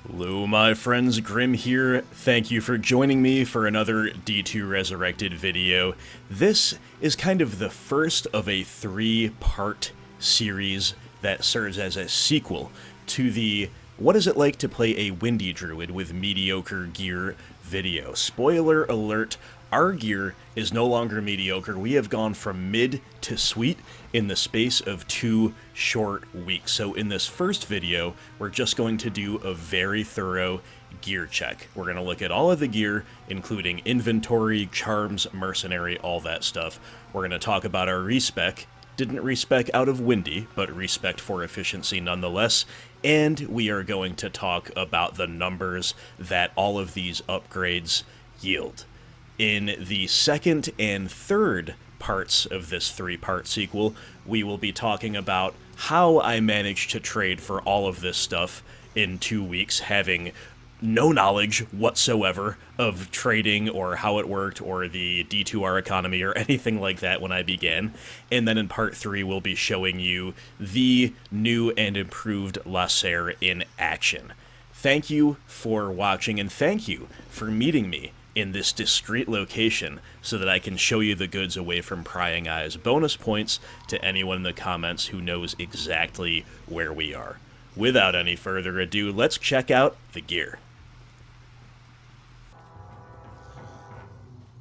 Hello, my friends, Grim here. Thank you for joining me for another D2 Resurrected video. This is kind of the first of a three-part series that serves as a sequel to the What is it like to play a Windy Druid with mediocre gear video. Spoiler alert, our gear is no longer mediocre. We have gone from mid to sweet in the space of 2 short weeks. So in this first video, we're just going to do a very thorough gear check. We're going to look at all of the gear, including inventory, charms, mercenary, all that stuff. We're going to talk about our respec. Didn't respec out of Windy, but respect for efficiency nonetheless. And we are going to talk about the numbers that all of these upgrades yield. In the second and third parts of this three-part sequel, we will be talking about how I managed to trade for all of this stuff in 2 weeks, having no knowledge whatsoever of trading or how it worked or the D2R economy or anything like that when I began. And then in part 3, we'll be showing you the new and improved Lacer in action. Thank you for watching, and thank you for meeting me in this discreet location so that I can show you the goods away from prying eyes. Bonus points to anyone in the comments who knows exactly where we are. Without any further ado, let's check out the gear.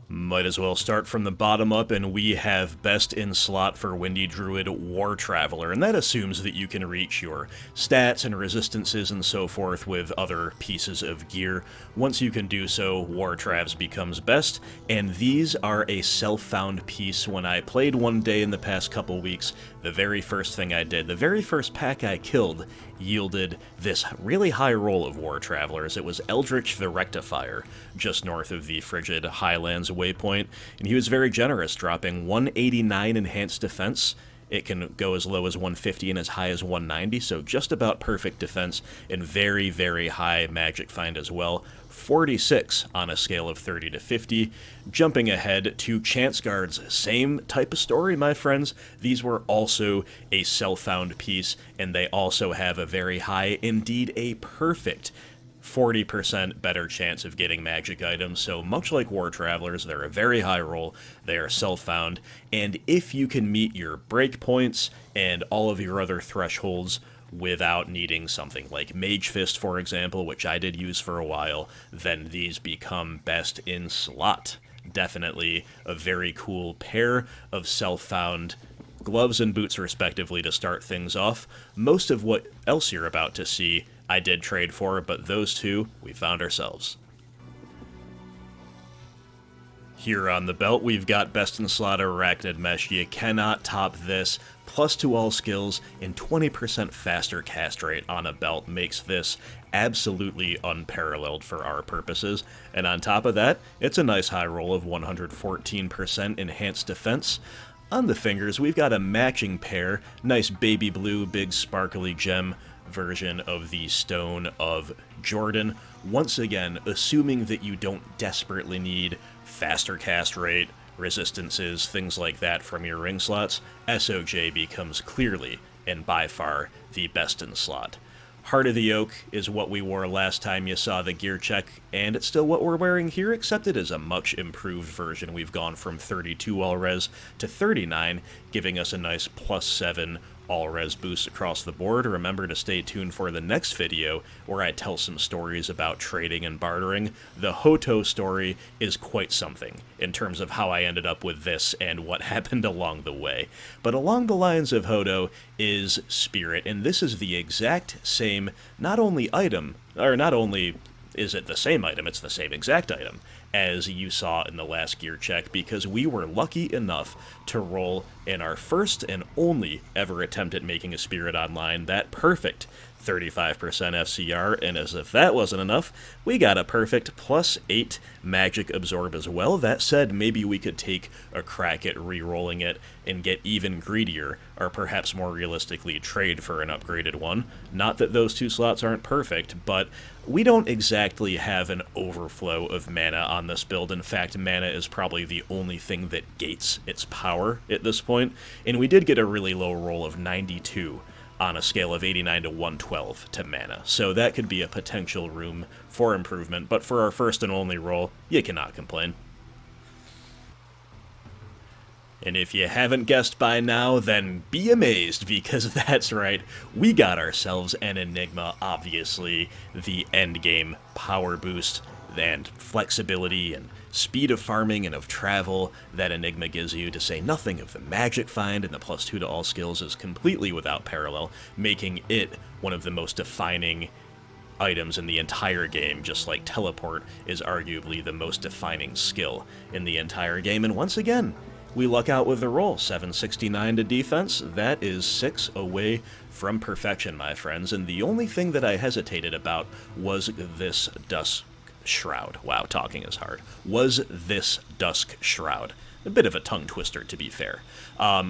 Might as well start from the bottom up, and we have best in slot for Windy Druid War Traveler, and that assumes that you can reach your stats and resistances and so forth with other pieces of gear. Once you can do so, War Travs becomes best, and these are a self-found piece. When I played one day in the past couple weeks, the very first thing I did, the very first pack I killed, yielded this really high roll of War Travelers. It was Eldritch the Rectifier, just north of the frigid Highlands waypoint, and he was very generous, dropping 189 enhanced defense. It can go as low as 150 and as high as 190, so just about perfect defense, and very, very high magic find as well. 46 on a scale of 30 to 50. Jumping ahead to Chance Guards, same type of story, my friends. These were also a self-found piece, and they also have a very high, indeed a perfect 40% better chance of getting magic items. So much like War Travelers, they're a very high roll, they are self-found, and if you can meet your breakpoints and all of your other thresholds without needing something like Mage Fist, for example, which I did use for a while, then these become best in slot. Definitely a very cool pair of self-found gloves and boots, respectively, to start things off. Most of what else you're about to see I did trade for, but those two we found ourselves. Here on the belt, we've got best in slot Arachnid Mesh. You cannot top this. Plus to all skills and 20% faster cast rate on a belt makes this absolutely unparalleled for our purposes. And on top of that, it's a nice high roll of 114% enhanced defense. On the fingers, we've got a matching pair, nice baby blue, big sparkly gem version of the Stone of Jordan. Once again, assuming that you don't desperately need faster cast rate, resistances, things like that from your ring slots, SOJ becomes clearly and by far the best in slot. Heart of the Oak is what we wore last time you saw the gear check, and it's still what we're wearing here, except it is a much improved version. We've gone from 32 all-res to 39, giving us a nice +7 all-res boost across the board. Remember to stay tuned for the next video where I tell some stories about trading and bartering. The Hoto story is quite something in terms of how I ended up with this and what happened along the way. But along the lines of Hoto is Spirit, and this is the exact same, not only item, or not only is it the same item, it's the same exact item as you saw in the last gear check, because we were lucky enough to roll in our first and only ever attempt at making a Spirit online that perfect 35% FCR, and as if that wasn't enough, we got a perfect +8 magic absorb as well. That said, maybe we could take a crack at re-rolling it and get even greedier, or perhaps more realistically trade for an upgraded one. Not that those two slots aren't perfect, but we don't exactly have an overflow of mana on this build. In fact, mana is probably the only thing that gates its power at this point, and we did get a really low roll of 92 on a scale of 89 to 112 to mana. So that could be a potential room for improvement, but for our first and only roll, you cannot complain. And if you haven't guessed by now, then be amazed, because that's right, we got ourselves an Enigma, obviously the endgame power boost and flexibility and speed of farming and of travel that Enigma gives you, to say nothing of the magic find, and the +2 to all skills is completely without parallel, making it one of the most defining items in the entire game, just like teleport is arguably the most defining skill in the entire game. And once again, we luck out with the roll. 769 to defense. That is 6 away from perfection, my friends. And the only thing that I hesitated about was this Dusk Shroud. Wow, talking is hard. Was this Dusk Shroud. A bit of a tongue twister, to be fair.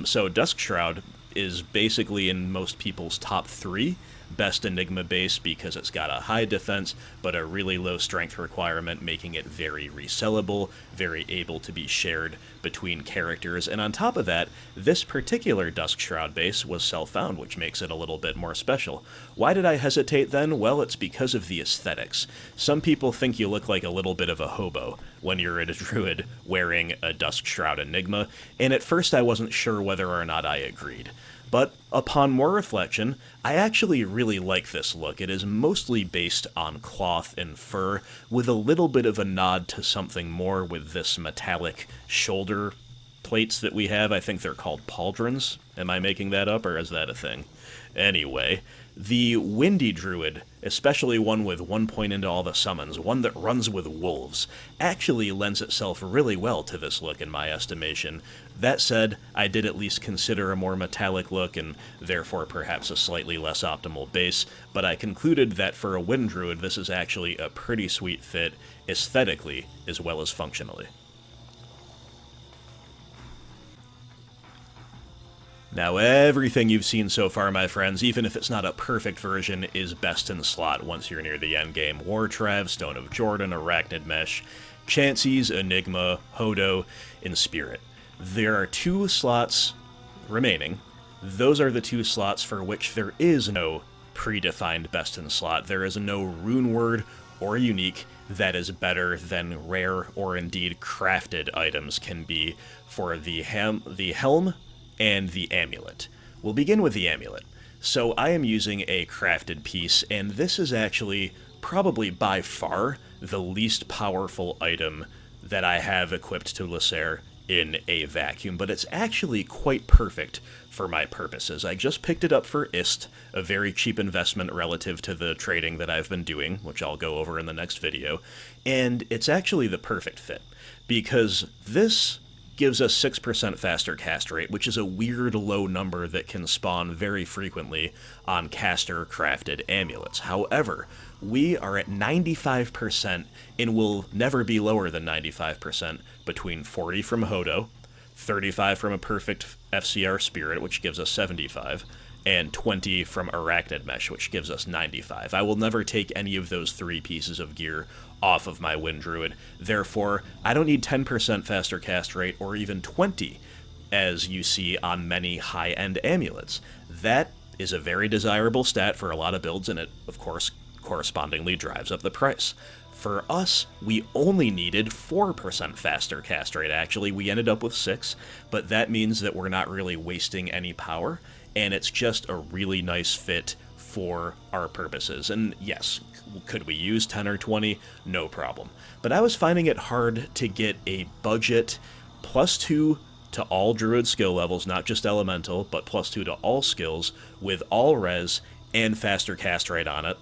So Dusk Shroud is basically in most people's top 3 best Enigma base, because it's got a high defense but a really low strength requirement, making it very resellable, very able to be shared between characters. And on top of that, this particular Dusk Shroud base was self-found, which makes it a little bit more special. Why did I hesitate then? Well, it's because of the aesthetics. Some people think you look like a little bit of a hobo when you're a druid wearing a Dusk Shroud Enigma, and at first I wasn't sure whether or not I agreed. But upon more reflection, I actually really like this look. It is mostly based on cloth and fur, with a little bit of a nod to something more with this metallic shoulder plates that we have. I think they're called pauldrons. Am I making that up, or is that a thing? Anyway, the Windy Druid, especially one with 1 point into all the summons, one that runs with wolves, actually lends itself really well to this look in my estimation. That said, I did at least consider a more metallic look, and therefore perhaps a slightly less optimal base, but I concluded that for a Wind Druid this is actually a pretty sweet fit, aesthetically as well as functionally. Now, everything you've seen so far, my friends, even if it's not a perfect version, is best in slot once you're near the endgame. Wartrav, Stone of Jordan, Arachnid Mesh, Chanseys, Enigma, Hodo, and Spirit. There are 2 slots remaining. Those are the 2 slots for which there is no predefined best in slot. There is no rune word or unique that is better than rare or indeed crafted items can be for the helm and the amulet. We'll begin with the amulet. So I am using a crafted piece, and this is actually probably by far the least powerful item that I have equipped to Lysair in a vacuum, but it's actually quite perfect for my purposes. I just picked it up for Ist, a very cheap investment relative to the trading that I've been doing, which I'll go over in the next video, and it's actually the perfect fit, because this gives us 6% faster cast rate, which is a weird low number that can spawn very frequently on caster-crafted amulets. However, we are at 95% and will never be lower than 95%, between 40 from Hodo, 35 from a perfect FCR Spirit, which gives us 75, and 20 from Arachnid Mesh, which gives us 95. I will never take any of those 3 pieces of gear off of my Wind Druid. Therefore, I don't need 10% faster cast rate or even 20, as you see on many high-end amulets. That is a very desirable stat for a lot of builds, and it, of course, correspondingly drives up the price. For us, we only needed 4% faster cast rate, actually. We ended up with 6, but that means that we're not really wasting any power, and it's just a really nice fit for our purposes. And yes, could we use 10 or 20? No problem. But I was finding it hard to get a budget +2 to all druid skill levels, not just elemental, but +2 to all skills, with all res and faster cast rate on it,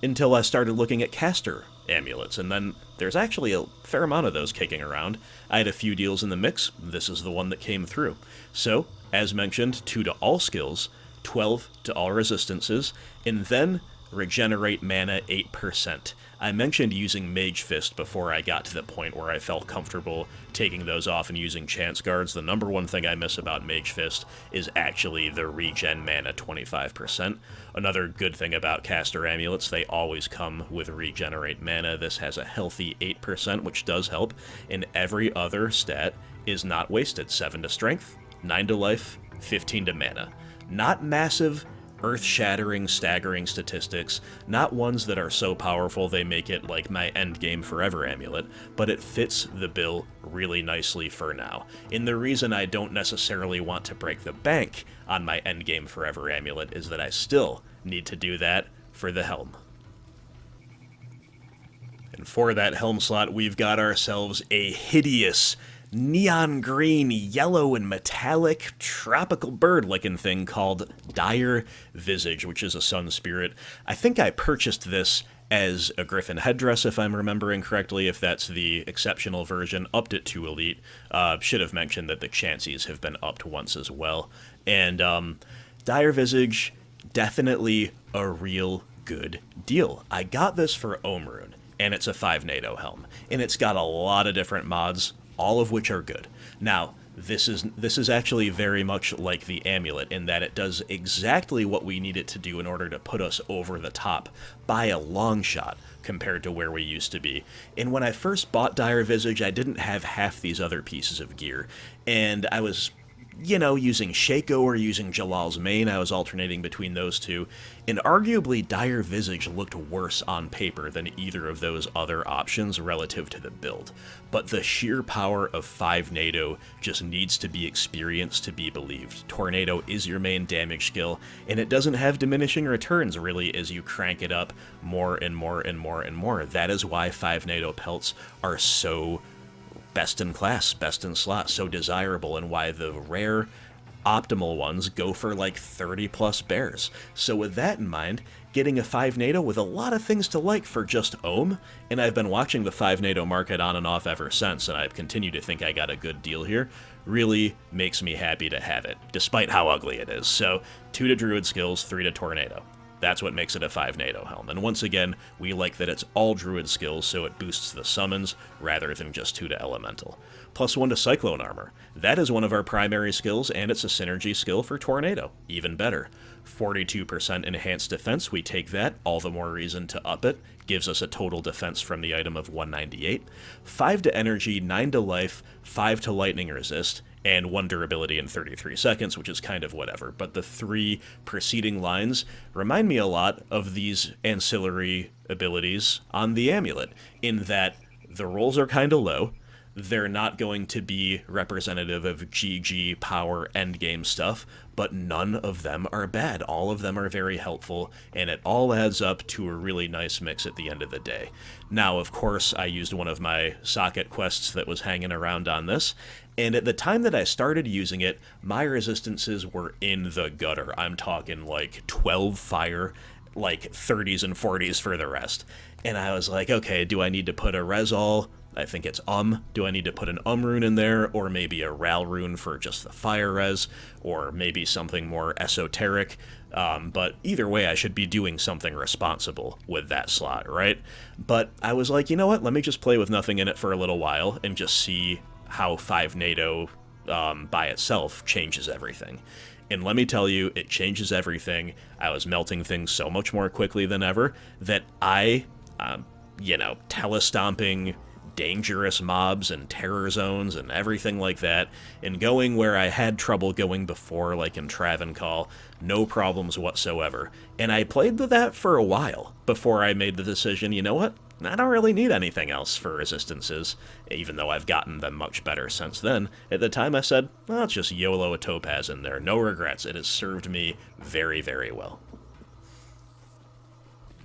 until I started looking at caster amulets, and then there's actually a fair amount of those kicking around. I had a few deals in the mix. This is the one that came through. So, as mentioned, 2 to all skills, 12 to all resistances, and then regenerate mana 8%. I mentioned using Mage Fist before I got to the point where I felt comfortable taking those off and using Chance Guards. The number one thing I miss about Mage Fist is actually the regen mana 25%. Another good thing about caster amulets, they always come with regenerate mana. This has a healthy 8%, which does help, and every other stat is not wasted. 7 to strength, 9 to life, 15 to mana. Not massive, earth-shattering, staggering statistics, not ones that are so powerful they make it like my Endgame Forever amulet, but it fits the bill really nicely for now. And the reason I don't necessarily want to break the bank on my Endgame Forever amulet is that I still need to do that for the helm. And for that helm slot, we've got ourselves a hideous neon green, yellow, and metallic tropical bird-looking thing called Dire Visage, which is a sun spirit. I think I purchased this as a griffin headdress, if I'm remembering correctly, if that's the exceptional version. Upped it to elite. Should have mentioned that the chances have been upped once as well. And Dire Visage, definitely a real good deal. I got this for Omrune, and it's a 5 NATO helm, and it's got a lot of different mods, all of which are good. Now, this is actually very much like the amulet in that it does exactly what we need it to do in order to put us over the top by a long shot compared to where we used to be. And when I first bought Dire Visage, I didn't have half these other pieces of gear, and I was, using Shaco or using Jalal's main. I was alternating between those two, and arguably Dire Visage looked worse on paper than either of those other options relative to the build. But the sheer power of 5 NATO just needs to be experienced to be believed. Tornado is your main damage skill, and it doesn't have diminishing returns really as you crank it up more and more and more and more. That is why 5 NATO pelts are so best in class, best in slot, so desirable, and why the rare optimal ones go for like 30 plus bears. So with that in mind, getting a 5 NATO with a lot of things to like for just Ohm, and I've been watching the 5 NATO market on and off ever since, and I continue to think I got a good deal here, really makes me happy to have it, despite how ugly it is. So 2 to Druid skills, 3 to Tornado. That's what makes it a 5 NATO helm. And once again, we like that it's all Druid skills, so it boosts the summons rather than just 2 to Elemental. Plus 1 to Cyclone Armor. That is one of our primary skills, and it's a synergy skill for Tornado. Even better. 42% enhanced defense, we take that, all the more reason to up it. Gives us a total defense from the item of 198. 5 to Energy, 9 to Life, 5 to Lightning Resist, and 1 durability in 33 seconds, which is kind of whatever. But the 3 preceding lines remind me a lot of these ancillary abilities on the amulet, in that the rolls are kind of low, they're not going to be representative of GG power endgame stuff, but none of them are bad. All of them are very helpful, and it all adds up to a really nice mix at the end of the day. Now, of course, I used one of my socket quests that was hanging around on this, and at the time that I started using it, my resistances were in the gutter. I'm talking like 12 fire, like 30s and 40s for the rest. And I was like, okay, do I need to put a Resol? I think it's Do I need to put an rune in there, or maybe a Ral rune for just the fire res, or maybe something more esoteric? But either way, I should be doing something responsible with that slot, right? But I was like, you know what? Let me just play with nothing in it for a little while and just see how 5 NATO by itself changes everything. And let me tell you, it changes everything. I was melting things so much more quickly than ever that I, telestomping dangerous mobs and terror zones and everything like that, and going where I had trouble going before, like in Travancore, no problems whatsoever. And I played with that for a while before I made the decision, you know what? I don't really need anything else for resistances, even though I've gotten them much better since then. At the time I said, well, let's just YOLO a Topaz in there. No regrets. It has served me very, very well.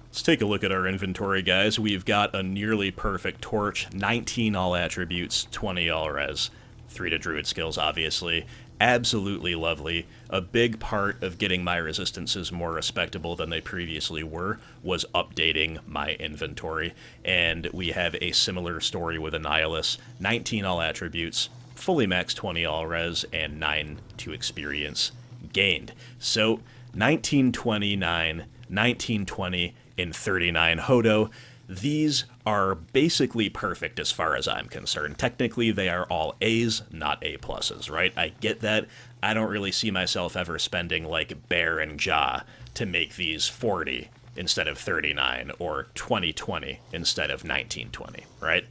Let's take a look at our inventory, guys. We've got a nearly perfect torch, 19 all attributes, 20 all res, 3 to Druid skills, obviously. Absolutely lovely. A big part of getting my resistances more respectable than they previously were was updating my inventory, and we have a similar story with Annihilus. 19 all attributes, fully max 20 all res, and 9 to experience gained. So 1929, 1920, and 39 Hodo. These are basically perfect as far as I'm concerned. Technically, they are all A's, not A pluses, right? I get that. I don't really see myself ever spending like Bear and Jaw to make these 40 instead of 39, or 2020 instead of 1920, right?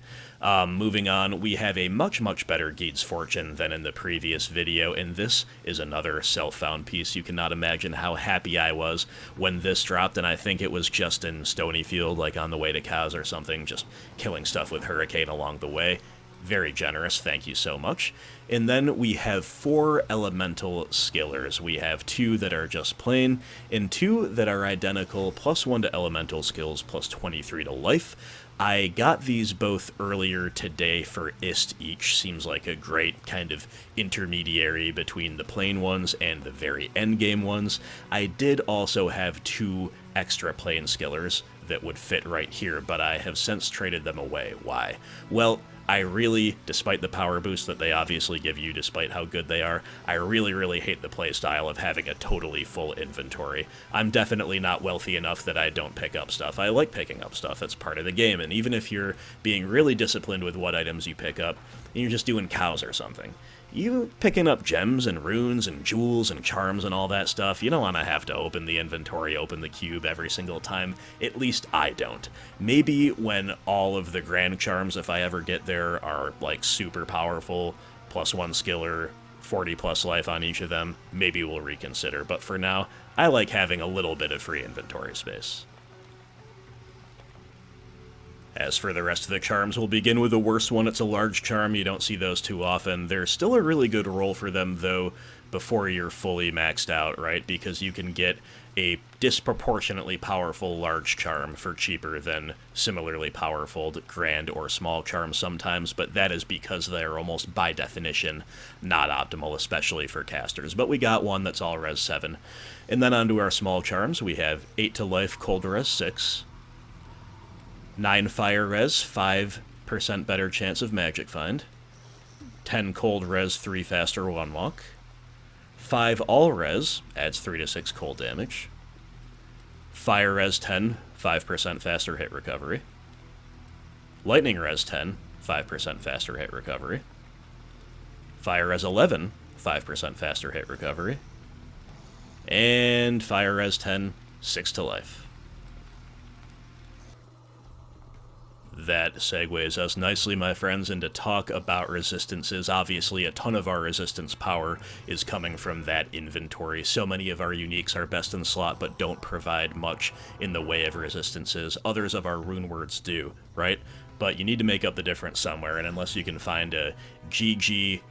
Moving on, we have a much, much better Geed's Fortune than in the previous video, and this is another self-found piece. You cannot imagine how happy I was when this dropped, and I think it was just in Stonyfield, like on the way to cows or something, just killing stuff with Hurricane along the way. Very generous, thank you so much. And then we have 4 elemental skillers. We have 2 that are just plain, and 2 that are identical, +1 to elemental skills, +23 to life. I got these both earlier today for IST each. Seems like a great kind of intermediary between the plain ones and the very endgame ones. I did also have 2 extra plain skillers that would fit right here, but I have since traded them away. Why? Well, I really, despite the power boost that they obviously give you, despite how good they are, I really, really hate the playstyle of having a totally full inventory. I'm definitely not wealthy enough that I don't pick up stuff. I like picking up stuff. It's part of the game, and even if you're being really disciplined with what items you pick up, and you're just doing cows or something, you picking up gems and runes and jewels and charms and all that stuff, you don't want to have to open the inventory, open the cube every single time. At least I don't. Maybe when all of the grand charms, if I ever get there, are like super powerful, +1 skiller, 40 plus life on each of them, maybe we'll reconsider. But for now, I like having a little bit of free inventory space. As for the rest of the charms, we'll begin with the worst one. It's a large charm. You don't see those too often. There's still a really good roll for them, though, before you're fully maxed out, right? Because you can get a disproportionately powerful large charm for cheaper than similarly powerful grand or small charms sometimes, but that is because they're almost by definition not optimal, especially for casters. But we got one that's all res 7. And then onto our small charms, we have 8 to life, cold res 6. 9 fire res, 5% better chance of magic find. 10 cold res, 3 faster one walk. 5 all res, adds 3 to 6 cold damage. Fire res 10, 5% faster hit recovery. Lightning res 10, 5% faster hit recovery. Fire res 11, 5% faster hit recovery. And fire res 10, 6 to life. That segues us nicely, my friends, into talk about resistances. Obviously, a ton of our resistance power is coming from that inventory. So many of our uniques are best in slot, but don't provide much in the way of resistances. Others of our rune words do, right? But you need to make up the difference somewhere, and unless you can find a GG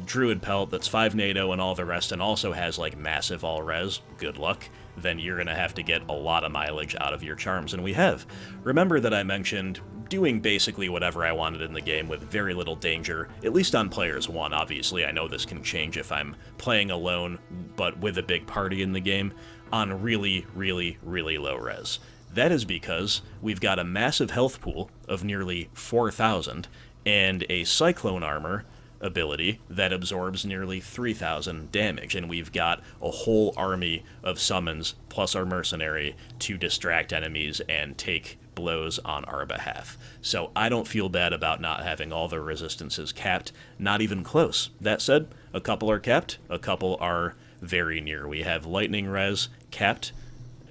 Druid Pelt that's 5 NATO and all the rest, and also has, like, massive all-res, good luck, then you're going to have to get a lot of mileage out of your charms, and we have. Remember that I mentioned doing basically whatever I wanted in the game with very little danger, at least on players 1. Obviously, I know this can change if I'm playing alone, but with a big party in the game, on really, really, really low res. That is because we've got a massive health pool of nearly 4,000, and a Cyclone Armor ability that absorbs nearly 3,000 damage, and we've got a whole army of summons plus our mercenary to distract enemies and take blows on our behalf. So I don't feel bad about not having all the resistances capped, not even close. That said, a couple are capped, a couple are very near. We have lightning res capped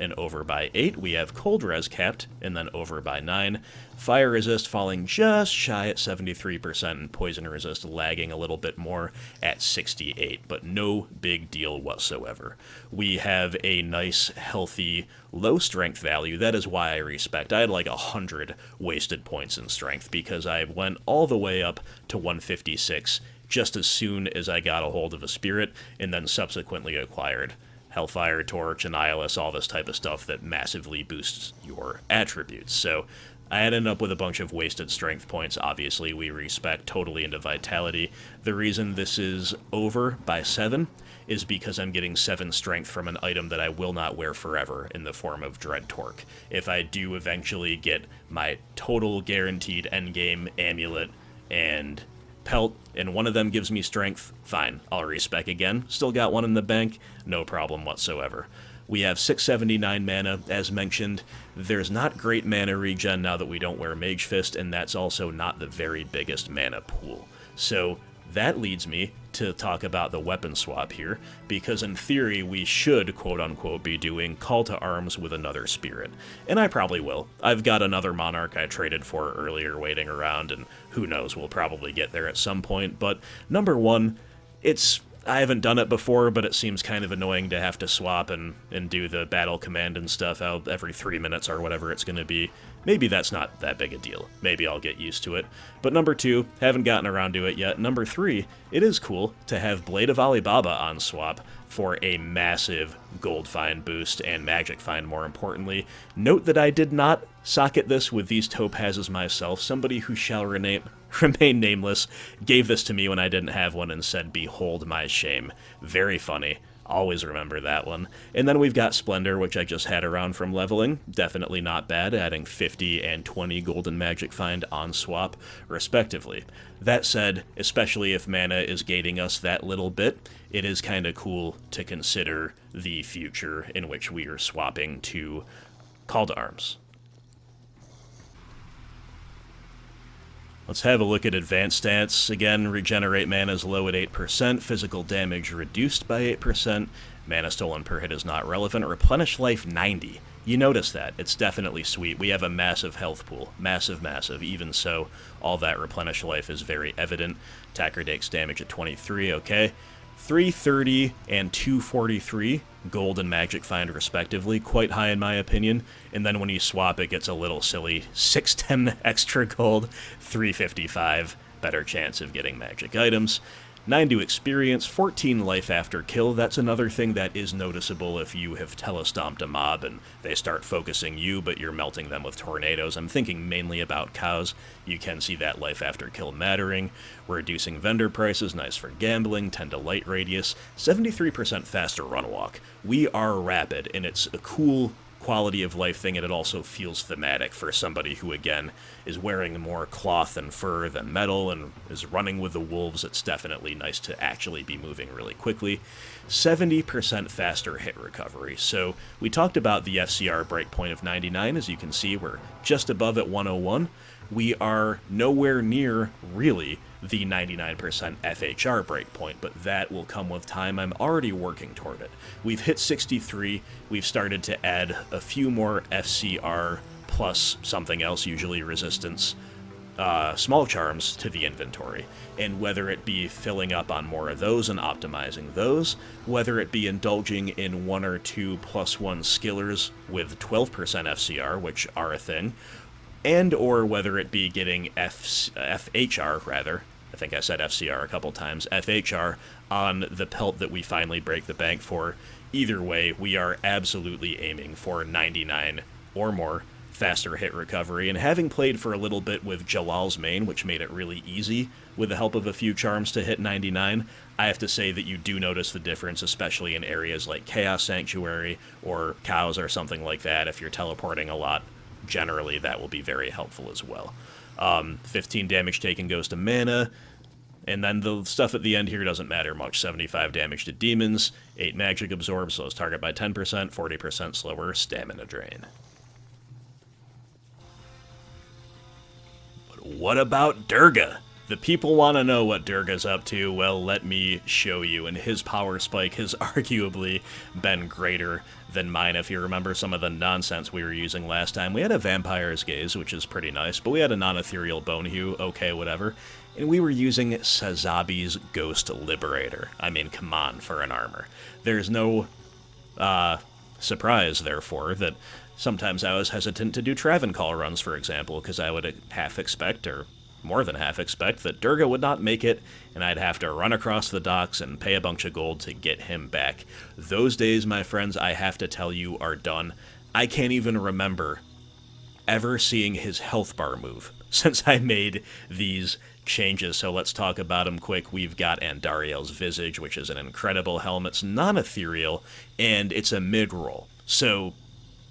and over by 8. We have cold res capped and then over by 9. Fire resist falling just shy at 73%, and poison resist lagging a little bit more at 68, but no big deal whatsoever. We have a nice, healthy, low strength value. That is why I respect. I had like 100 wasted points in strength because I went all the way up to 156 just as soon as I got a hold of a spirit, and then subsequently acquired Hellfire, Torch, Annihilus, all this type of stuff that massively boosts your attributes. So I ended up with a bunch of wasted strength points. Obviously, we respect totally into vitality. The reason this is over by 7 is because I'm getting 7 strength from an item that I will not wear forever in the form of Dread Torque. If I do eventually get my total guaranteed endgame amulet and pelt, and one of them gives me strength, fine, I'll respec again. Still got one in the bank, no problem whatsoever. We have 679 mana, as mentioned. There's not great mana regen now that we don't wear Mage Fist, and that's also not the very biggest mana pool. So that leads me to talk about the weapon swap here, because in theory we should, quote-unquote, be doing Call to Arms with another spirit. And I probably will. I've got another Monarch I traded for earlier waiting around, and who knows, we'll probably get there at some point. But number one, I haven't done it before, but it seems kind of annoying to have to swap and do the battle command and stuff out every 3 minutes or whatever it's going to be. Maybe that's not that big a deal. Maybe I'll get used to it. But number two, haven't gotten around to it yet. Number three, it is cool to have Blade of Alibaba on swap for a massive gold find boost and magic find, more importantly. Note that I did not socket this with these topazes myself. Somebody who shall remain nameless gave this to me when I didn't have one and said, "Behold my shame." Very funny. Always remember that one. And then we've got Splendor, which I just had around from leveling. Definitely not bad, adding 50 and 20 golden magic find on swap, respectively. That said, especially if mana is gating us that little bit, it is kind of cool to consider the future in which we are swapping to Call to Arms. Let's have a look at advanced stats. Again, regenerate mana is low at 8%, physical damage reduced by 8%, mana stolen per hit is not relevant, replenish life 90. You notice that. It's definitely sweet. We have a massive health pool. Massive, massive. Even so, all that replenish life is very evident. Attacker takes damage at 23, okay. 330 and 243 gold and magic find respectively, quite high in my opinion. And then when you swap, it gets a little silly. 610 extra gold, 355 better chance of getting magic items. 9 to experience, 14 life after kill. That's another thing that is noticeable if you have telestomped a mob and they start focusing you, but you're melting them with tornadoes. I'm thinking mainly about cows. You can see that life after kill mattering. We're reducing vendor prices, nice for gambling, 10 to light radius, 73% faster run walk. We are rapid, and it's a cool quality of life thing, and it also feels thematic for somebody who, again, is wearing more cloth and fur than metal and is running with the wolves. It's definitely nice to actually be moving really quickly. 70% faster hit recovery. So we talked about the FCR breakpoint of 99. As you can see, we're just above at 101. We are nowhere near, really, the 99% FHR breakpoint, but that will come with time. I'm already working toward it. We've hit 63. We've started to add a few more FCR plus something else, usually resistance, small charms to the inventory. And whether it be filling up on more of those and optimizing those, whether it be indulging in 1 or 2 +1 skillers with 12% FCR, which are a thing, and or whether it be getting FHR, rather, I think I said FCR a couple times, FHR on the pelt that we finally break the bank for. Either way, we are absolutely aiming for 99 or more faster hit recovery, and having played for a little bit with Jalal's main, which made it really easy with the help of a few charms to hit 99, I have to say that you do notice the difference, especially in areas like Chaos Sanctuary or cows or something like that. If you're teleporting a lot, generally that will be very helpful as well. 15 damage taken goes to mana, and then the stuff at the end here doesn't matter much. 75 damage to demons, 8 magic absorb, slows target by 10%, 40% slower stamina drain. But what about Durga? The people want to know what Durga's up to. Well, let me show you. And his power spike has arguably been greater than mine. If you remember some of the nonsense we were using last time, we had a Vampire's Gaze, which is pretty nice, but we had a non-ethereal Bone Hue, okay, whatever. And we were using Sazabi's Ghost Liberator. I mean, come on, for an armor. There's no surprise, therefore, that sometimes I was hesitant to do Travencall runs, for example, because I would half expect, or more than half expect, that Durga would not make it, and I'd have to run across the docks and pay a bunch of gold to get him back. Those days, my friends, I have to tell you, are done. I can't even remember ever seeing his health bar move since I made these changes, so let's talk about him quick. We've got Andariel's Visage, which is an incredible helm. It's non-ethereal, and it's a mid-roll. So,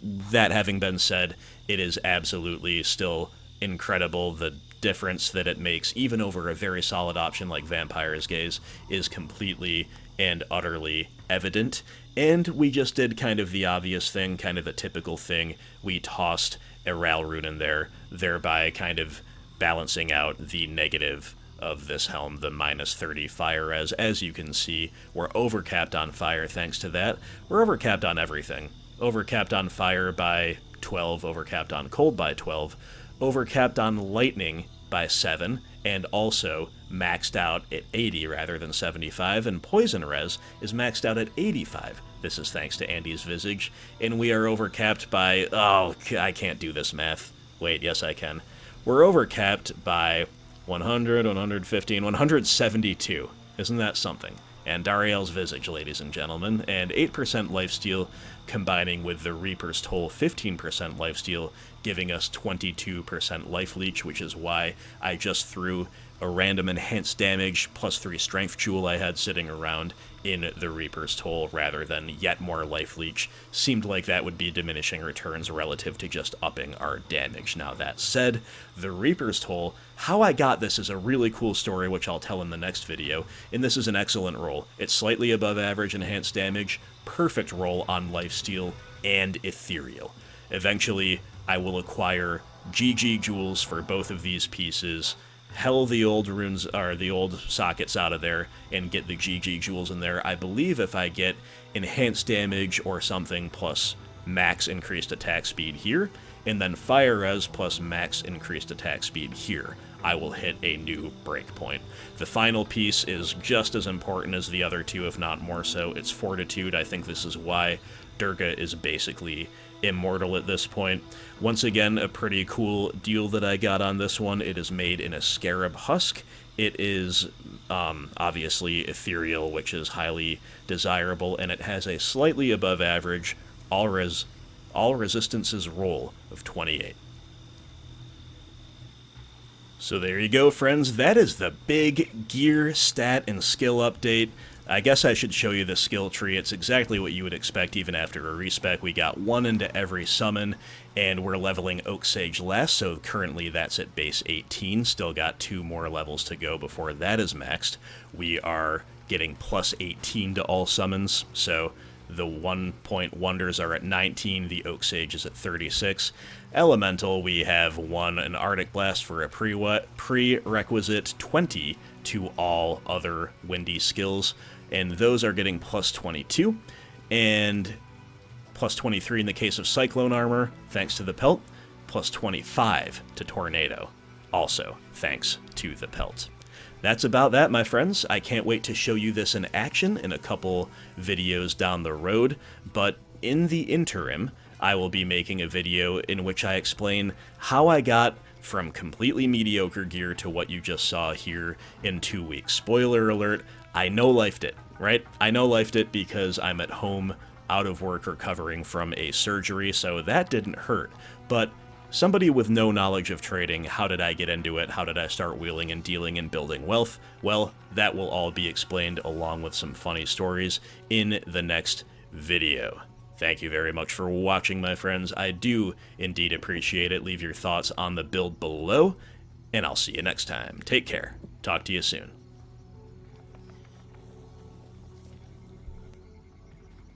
that having been said, it is absolutely still incredible. The difference that it makes, even over a very solid option like Vampire's Gaze, is completely and utterly evident. And we just did kind of the obvious thing, kind of the typical thing. We tossed a Ral Rune in there, thereby kind of balancing out the negative of this helm, the minus 30 fire res. As you can see, we're overcapped on fire thanks to that. We're overcapped on everything. Overcapped on fire by 12, overcapped on cold by 12, overcapped on lightning by 7, and also maxed out at 80 rather than 75, and poison res is maxed out at 85. This is thanks to Andy's Visage, and we are overcapped by, oh, I can't do this math. Wait, yes I can. We're overcapped by 100, 115, 172. Isn't that something? And Dariel's Visage, ladies and gentlemen, and 8% lifesteal combining with the Reaper's Toll 15% lifesteal, giving us 22% life leech, which is why I just threw a random enhanced damage plus 3 strength jewel I had sitting around in the Reaper's Toll rather than yet more life leech. Seemed like that would be diminishing returns relative to just upping our damage. Now that said, the Reaper's Toll, how I got this is a really cool story which I'll tell in the next video, and this is an excellent roll. It's slightly above average enhanced damage, perfect roll on lifesteal, and ethereal. Eventually, I will acquire GG jewels for both of these pieces, hell the old runes, or the old sockets out of there, and get the GG jewels in there. I believe if I get enhanced damage or something plus max increased attack speed here, and then fire res plus max increased attack speed here, I will hit a new breakpoint. The final piece is just as important as the other two, if not more so. It's Fortitude. I think this is why Durga is basically immortal at this point. Once again, a pretty cool deal that I got on this one. It is made in a scarab husk. It is obviously ethereal, which is highly desirable, and it has a slightly above average all resistances roll of 28. So there you go, friends. That is the big gear, stat, and skill update. I guess I should show you the skill tree. It's exactly what you would expect even after a respec. We got 1 into every summon, and we're leveling Oak Sage last, so currently that's at base 18. Still got 2 more levels to go before that is maxed. We are getting plus 18 to all summons, so the 1-point wonders are at 19, the Oak Sage is at 36. Elemental, we have 1 an Arctic Blast for a prerequisite 20 to all other windy skills, and those are getting plus 22, and plus 23 in the case of Cyclone Armor, thanks to the pelt, plus 25 to Tornado, also thanks to the pelt. That's about that, my friends. I can't wait to show you this in action in a couple videos down the road, but in the interim, I will be making a video in which I explain how I got from completely mediocre gear to what you just saw here in 2 weeks. Spoiler alert, I no-lifed it, right? I no-lifed it because I'm at home, out of work, recovering from a surgery, so that didn't hurt. But somebody with no knowledge of trading, how did I get into it? How did I start wheeling and dealing and building wealth? Well, that will all be explained along with some funny stories in the next video. Thank you very much for watching, my friends. I do indeed appreciate it. Leave your thoughts on the build below, and I'll see you next time. Take care. Talk to you soon.